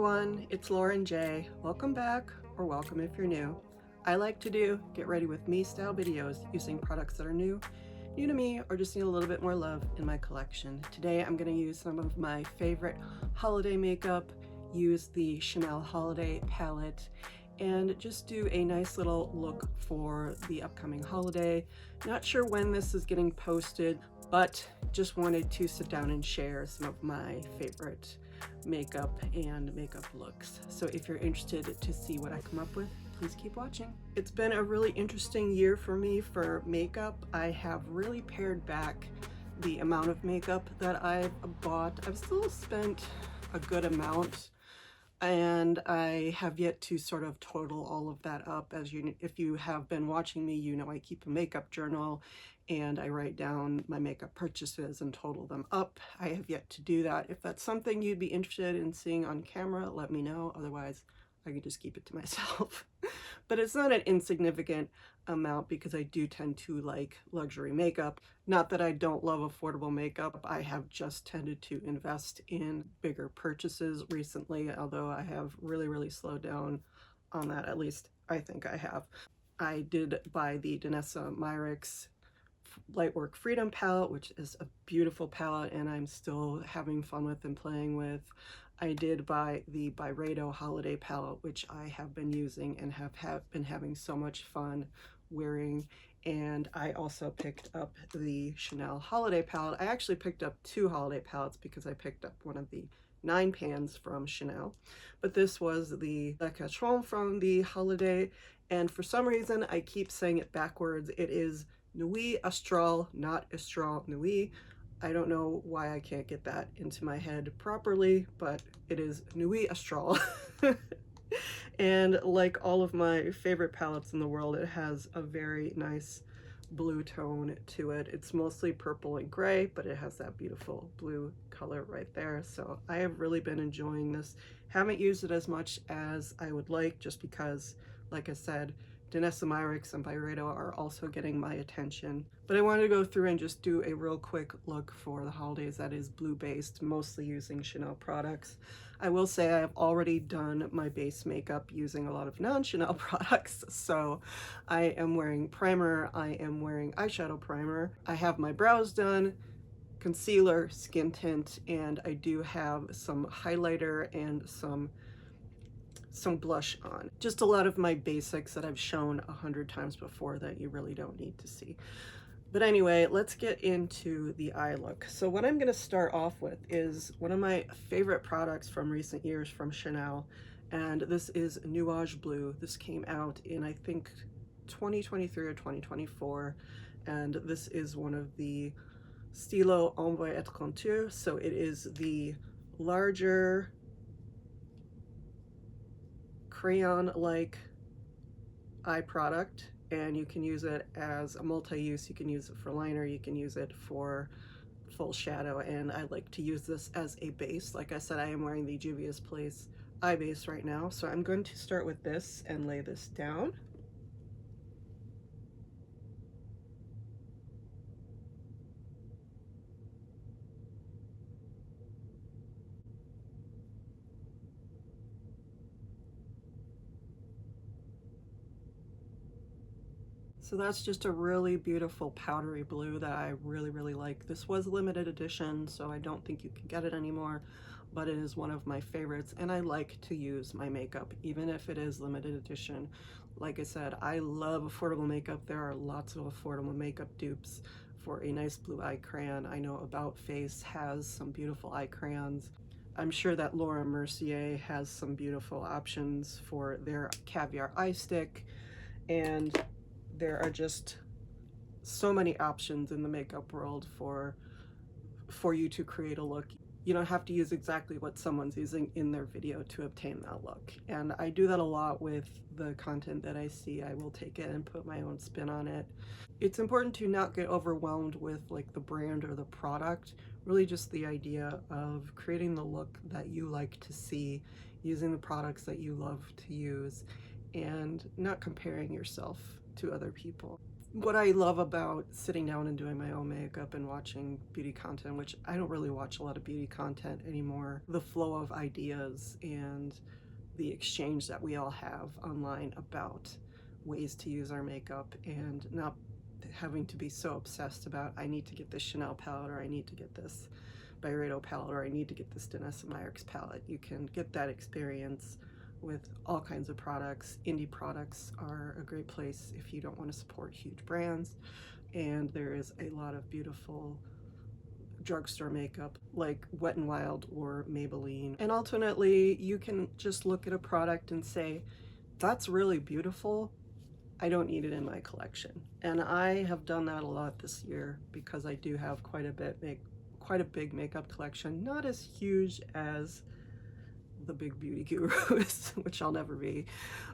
everyone, it's Lauren J. Welcome back, or welcome if you're new. I like to do get ready with me style videos using products that are new to me, or just need a little bit more love in my collection. Today I'm going to use some of my favorite holiday makeup, use the Chanel Holiday palette, and just do a nice little look for the upcoming holiday. Not sure when this is getting posted, but just wanted to sit down and share some of my favorite makeup and makeup looks. So if you're interested to see what I come up with, please keep watching. It's been a really interesting year for me for makeup. I have really pared back the amount of makeup that I've bought. I've still spent a good amount, and I have yet to sort of total all of that up. If you have been watching me, you know I keep a makeup journal and I write down my makeup purchases and total them up. I have yet to do that. If that's something you'd be interested in seeing on camera, let me know. Otherwise, I can just keep it to myself. But it's not an insignificant amount because I do tend to like luxury makeup. Not that I don't love affordable makeup. I have just tended to invest in bigger purchases recently, although I have really slowed down on that. At least I think I have. I did buy the Danessa Myricks Lightwork Freedom palette, which is a beautiful palette and I'm still having fun with and playing with. I did buy the Byredo Holiday palette, which I have been using and have been having so much fun wearing. And I also picked up the Chanel Holiday palette. I actually picked up two holiday palettes because I picked up one of the 9 pans from Chanel, but this was the Le Citron from the holiday, and for some reason I keep saying it backwards. It is Nuit Astrale, not Astrale Nuit. I don't know why I can't get that into my head properly, but it is Nuit Astrale. And like all of my favorite palettes in the world, it has a very nice blue tone to it. It's mostly purple and gray, but it has that beautiful blue color right there. So I have really been enjoying this. Haven't used it as much as I would like, just because, like I said, Danessa Myricks and Byredo are also getting my attention. But I wanted to go through and just do a real quick look for the holidays that is blue based, mostly using Chanel products. I will say I have already done my base makeup using a lot of non-Chanel products. So I am wearing primer, I am wearing eyeshadow primer, I have my brows done, concealer, skin tint, and I do have some highlighter and some blush on. Just a lot of my basics that I've shown 100 times before that you really don't need to see. But anyway, let's get into the eye look. So what I'm going to start off with is one of my favorite products from recent years from Chanel, and this is Nuage Bleu. This came out in, I think, 2023 or 2024, and this is one of the Stylo Ombre et Contour. So it is the larger crayon-like eye product, and you can use it as a multi-use. You can use it for liner, you can use it for full shadow, and I like to use this as a base. Like I said, I am wearing the Juvia's Place eye base right now, so I'm going to start with this and lay this down. So that's just a really beautiful powdery blue that I really like. This was limited edition, so I don't think you can get it anymore, but it is one of my favorites, and I like to use my makeup even if it is limited edition. Like I said, I love affordable makeup. There are lots of affordable makeup dupes for a nice blue eye crayon. I know About Face has some beautiful eye crayons. I'm sure that Laura Mercier has some beautiful options for their caviar eye stick, and there are just so many options in the makeup world for you to create a look. You don't have to use exactly what someone's using in their video to obtain that look. And I do that a lot with the content that I see. I will take it and put my own spin on it. It's important to not get overwhelmed with like the brand or the product, really just the idea of creating the look that you like to see, using the products that you love to use, and not comparing yourself to other people. what I love about sitting down and doing my own makeup and watching beauty content, which I don't really watch a lot of beauty content anymore, the flow of ideas and the exchange that we all have online about ways to use our makeup, and not having to be so obsessed about, I need to get this Chanel palette, or I need to get this Byredo palette, or I need to get this Danessa Myricks palette. You can get that experience with all kinds of products. Indie products are a great place if you don't want to support huge brands, and there is a lot of beautiful drugstore makeup like Wet n Wild or Maybelline. And ultimately, you can just look at a product and say, that's really beautiful, I don't need it in my collection. And I have done that a lot this year because I do have quite a big makeup collection, not as huge as the big beauty gurus, which I'll never be,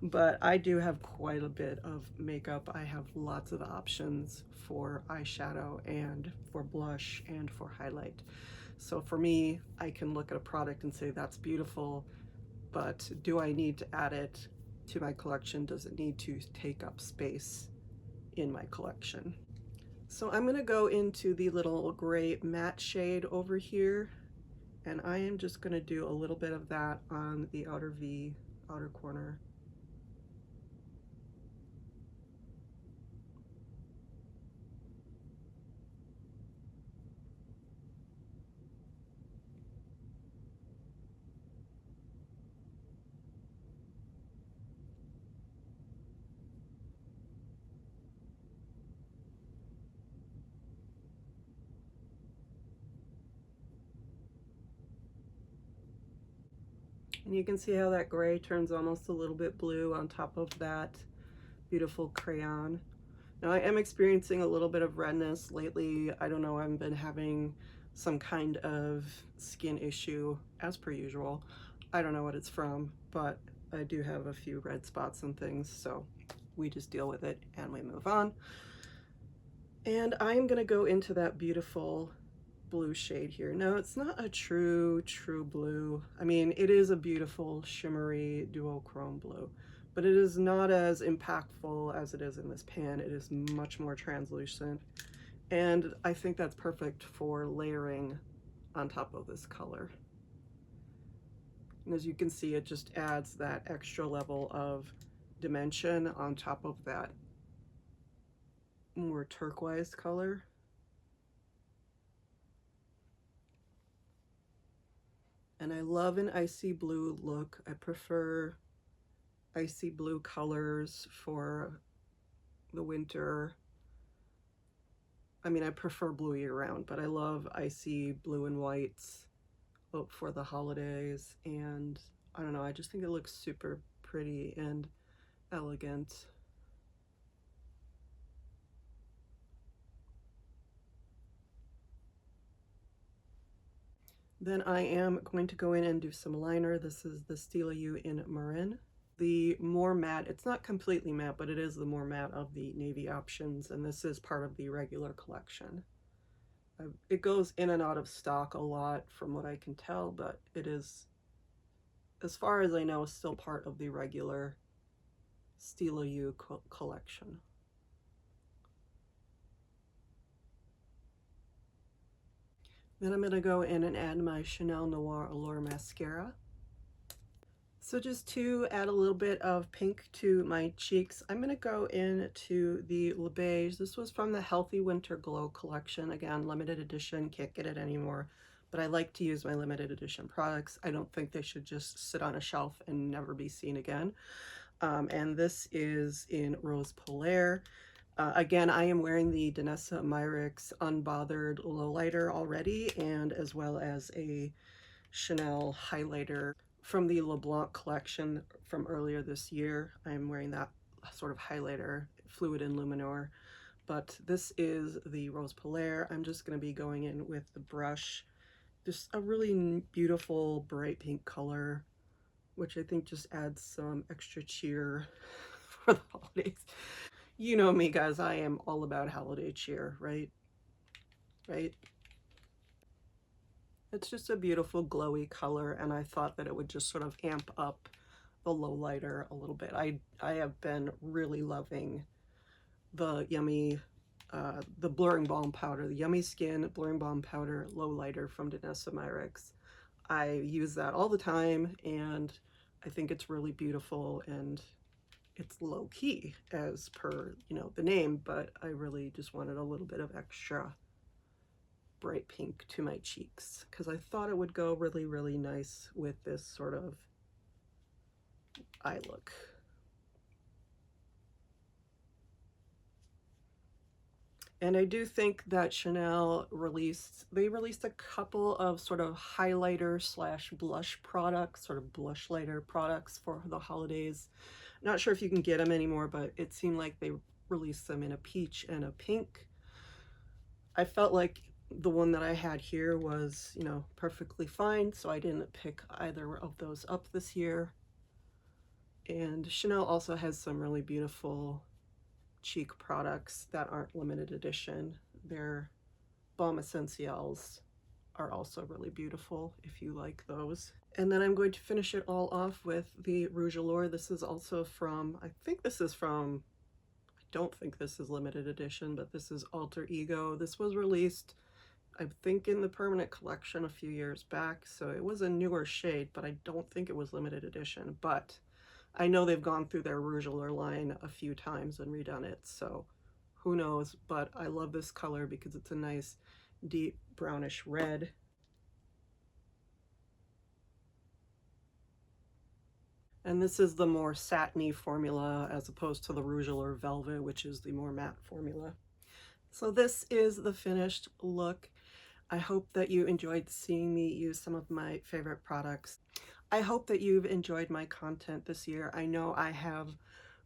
but I do have quite a bit of makeup. I have lots of options for eyeshadow and for blush and for highlight. So for me, I can look at a product and say, that's beautiful, but do I need to add it to my collection? Does it need to take up space in my collection? So I'm going to go into the little gray matte shade over here, and I am just going to do a little bit of that on the outer V, outer corner. And you can see how that gray turns almost a little bit blue on top of that beautiful crayon. Now I am experiencing a little bit of redness lately. I don't know, I've been having some kind of skin issue as per usual. I don't know what it's from, but I do have a few red spots and things, so we just deal with it and we move on. And I'm gonna go into that beautiful blue shade here. No, it's not a true blue. I mean, it is a beautiful shimmery duochrome blue, but it is not as impactful as it is in this pan. It is much more translucent, and I think that's perfect for layering on top of this color. And as you can see, it just adds that extra level of dimension on top of that more turquoise color. And I love an icy blue look. I prefer icy blue colors for the winter. I mean, I prefer blue year round, but I love icy blue and whites for the holidays. And I don't know, I just think it looks super pretty and elegant. Then I am going to go in and do some liner. This is the Stylo in Marin. The more matte, it's not completely matte, but it is the more matte of the navy options, and this is part of the regular collection. It goes in and out of stock a lot from what I can tell, but it is, as far as I know, still part of the regular Stylo collection. Then I'm going to go in and add my Chanel Noir Allure mascara. So just to add a little bit of pink to my cheeks, I'm going to go into the Beiges. This was from the Healthy Winter Glow collection. Again, limited edition, can't get it anymore, but I like to use my limited edition products. I don't think they should just sit on a shelf and never be seen again. And this is in Rose Polaire. Again, I am wearing the Danessa Myricks Unbothered Lowlighter already, and as well as a Chanel highlighter from the LeBlanc collection from earlier this year. I'm wearing that sort of highlighter, Fluid and Luminor, but this is the Rose Polaire. I'm just going to be going in with the brush, just a really beautiful bright pink color, which I think just adds some extra cheer for the holidays. You know me, guys, I am all about holiday cheer, right? Right? It's just a beautiful glowy color, and I thought that it would just sort of amp up the lowlighter a little bit. I have been really loving the Yummy, the Blurring Balm Powder, the Yummy Skin Blurring Balm Powder Lowlighter from Danessa Myricks. I use that all the time, and I think it's really beautiful, and it's low key as per, you know, the name, but I really just wanted a little bit of extra bright pink to my cheeks because I thought it would go really, really nice with this sort of eye look. And I do think that Chanel released a couple of sort of highlighter slash blush products, sort of blush lighter products for the holidays. Not sure if you can get them anymore, but it seemed like they released them in a peach and a pink. I felt like the one that I had here was, you know, perfectly fine, so I didn't pick either of those up this year. And Chanel also has some really beautiful cheek products that aren't limited edition. Their Balm Essentials are also really beautiful if you like those. And then I'm going to finish it all off with the Rouge Allure. This is also from, I don't think this is limited edition, but this is Alter Ego. This was released, I think, in the permanent collection a few years back, so it was a newer shade, but I don't think it was limited edition. But I know they've gone through their Rouge Allure line a few times and redone it, so who knows. But I love this color because it's a nice deep brownish red. And this is the more satiny formula as opposed to the Rouge Allure Velvet, which is the more matte formula. So this is the finished look. I hope that you enjoyed seeing me use some of my favorite products. I hope that you've enjoyed my content this year. I know I have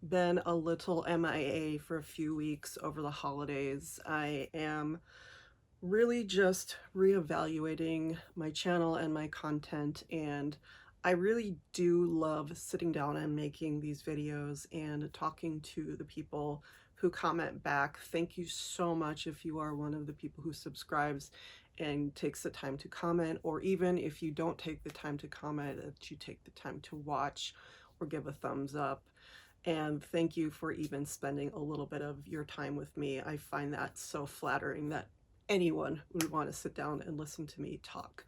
been a little MIA for a few weeks over the holidays. I am really just reevaluating my channel and my content, and I really do love sitting down and making these videos and talking to the people who comment back. Thank you so much if you are one of the people who subscribes and takes the time to comment, or even if you don't take the time to comment, that you take the time to watch or give a thumbs up. And thank you for even spending a little bit of your time with me. I find that so flattering that anyone would want to sit down and listen to me talk.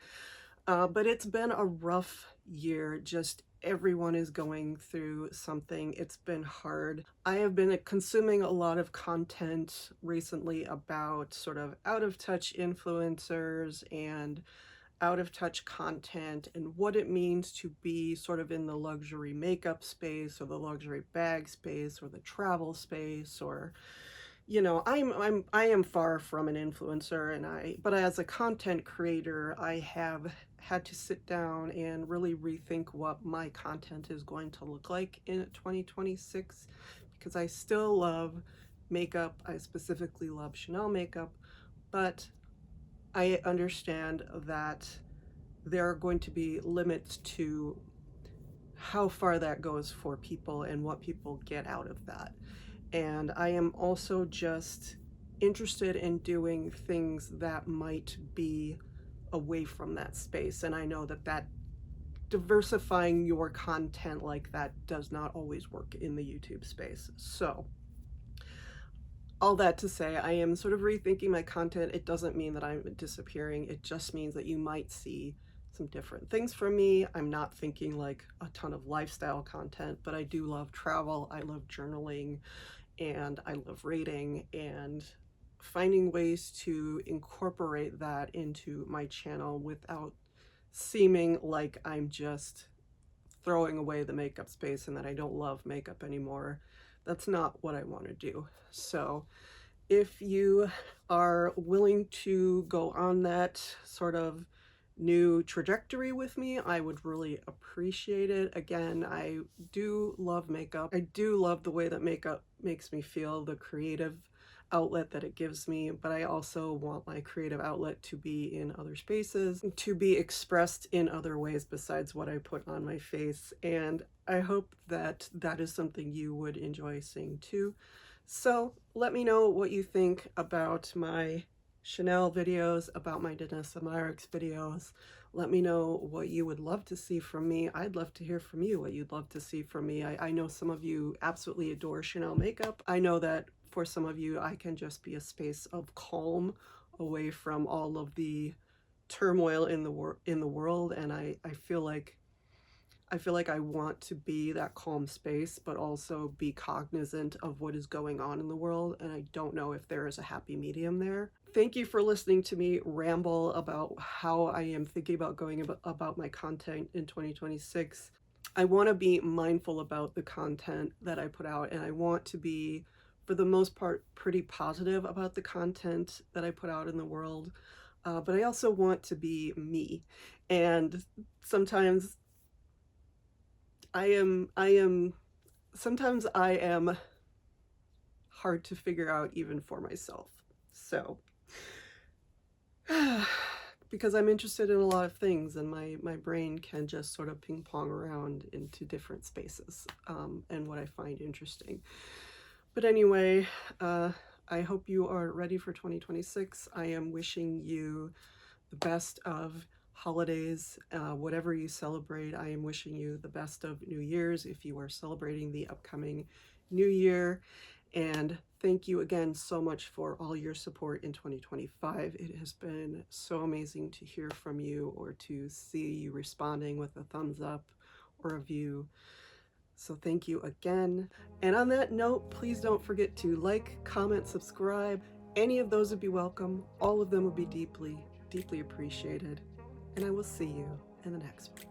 But it's been a rough year. Just everyone is going through something. It's been hard. I have been consuming a lot of content recently about sort of out of touch influencers and out of touch content and what it means to be sort of in the luxury makeup space or the luxury bag space or the travel space, or, you know, I am far from an influencer, but as a content creator, I have had to sit down and really rethink what my content is going to look like in 2026, because I still love makeup. I specifically love Chanel makeup, but I understand that there are going to be limits to how far that goes for people and what people get out of that. And I am also just interested in doing things that might be away from that space. And I know that diversifying your content like that does not always work in the YouTube space. So all that to say, I am sort of rethinking my content. It doesn't mean that I'm disappearing. It just means that you might see some different things from me. I'm not thinking like a ton of lifestyle content, but I do love travel. I love journaling, and I love reading, and finding ways to incorporate that into my channel without seeming like I'm just throwing away the makeup space and that I don't love makeup anymore. That's not what I want to do. So if you are willing to go on that sort of new trajectory with me, I would really appreciate it. Again, I do love makeup. I do love the way that makeup makes me feel, the creative outlet that it gives me, but I also want my creative outlet to be in other spaces, to be expressed in other ways besides what I put on my face. And I hope that that is something you would enjoy seeing too. So let me know what you think about my Chanel videos, about my Danessa Myricks videos. Let me know what you would love to see from me. I'd love to hear from you what you'd love to see from me. I know some of you absolutely adore Chanel makeup. I know that for some of you, I can just be a space of calm away from all of the turmoil in the world, and I feel like I want to be that calm space, but also be cognizant of what is going on in the world, and I don't know if there is a happy medium there. Thank you for listening to me ramble about how I am thinking about going about my content in 2026. I want to be mindful about the content that I put out, and I want to be, for the most part, pretty positive about the content that I put out in the world. But I also want to be me, and sometimes sometimes I am hard to figure out even for myself. So, because I'm interested in a lot of things, and my brain can just sort of ping pong around into different spaces, and what I find interesting. But anyway, I hope you are ready for 2026. I am wishing you the best of holidays, whatever you celebrate. I am wishing you the best of New Year's if you are celebrating the upcoming New Year. And thank you again so much for all your support in 2025. It has been so amazing to hear from you or to see you responding with a thumbs up or a view. So thank you again. And on that note, please don't forget to like, comment, subscribe. Any of those would be welcome. All of them would be deeply, deeply appreciated. And I will see you in the next one.